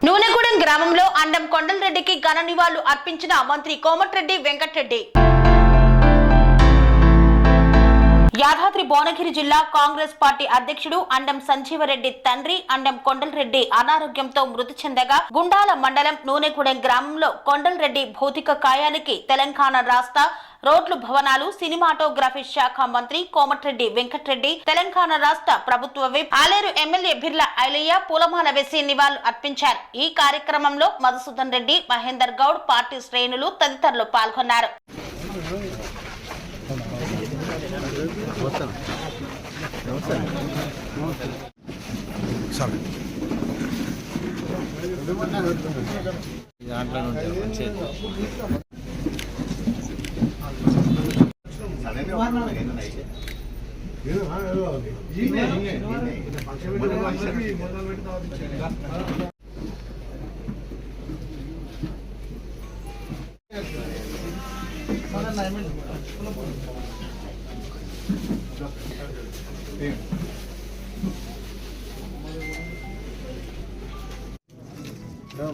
నూనెగూడెం గ్రామంలో అండం కొండలరెడ్డికి ఘన నివాళులు అర్పించిన మంత్రి కోమటిరెడ్డి వెంకటరెడ్డి. యాదాద్రి భువనగిరి జిల్లా కాంగ్రెస్ పార్టీ అధ్యక్షుడు అండం సంజీవరెడ్డి తండ్రి అండం కొండలరెడ్డి అనారోగ్యంతో మృతి చెందగా గుండాల మండలం నూనెగూడెం గ్రామంలో కొండలరెడ్డి భౌతిక కాయానికి తెలంగాణ రాష్ట్ర రోడ్లు భవనాలు సినిమాటోగ్రఫీ శాఖ మంత్రి కోమటిరెడ్డి వెంకటరెడ్డి, తెలంగాణ రాష్ట్ర ప్రభుత్వ విప్ ఆలేరు ఎమ్మెల్యే బిర్లా ఐలయ్య పూలమాల వేసి నివాళులు అర్పించారు. ఈ కార్యక్రమంలో మధుసూదన్ రెడ్డి, మహేందర్ గౌడ్, పార్టీ శ్రేణులు తదితరులు పాల్గొన్నారు.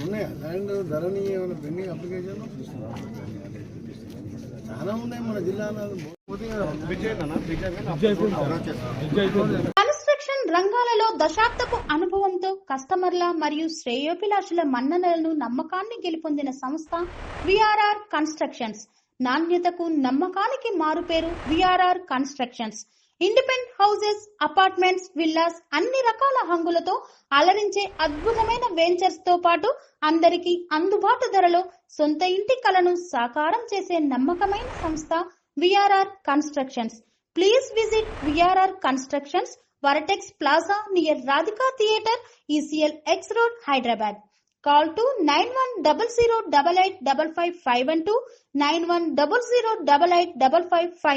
ఉన్నాయా ల్యాండ్ ధరని ఏమైనా పెండింగ్ అప్లికేషన్ చాలా ఉన్నాయి మన జిల్లాలో. కన్స్ట్రక్షన్ రంగాలలో దశాబ్దపు అనుభవంతో కస్టమర్ల మరియు శ్రేయోభిలాషుల మన్ననలను నమ్మకాన్ని గెలుపొందిన సంస్థ విఆర్ఆర్ కన్స్ట్రక్షన్స్. నాణ్యతకు నమ్మకానికి మారుపేరు VRR constructions. Independent houses, apartments, villas అన్ని రకాల హంగులతో అలరించే అద్భుతమైన వెంచర్స్ తో పాటు అందరికీ అందుబాటు ధరలో సొంత ఇంటి కలను సాకారం చేసే నమ్మకమైన సంస్థ VRR constructions. Please visit VRR constructions, వరటెక్స్ plaza near Radhika theatre, ECL X Road, Hyderabad. Call to 910088555512 9100885555.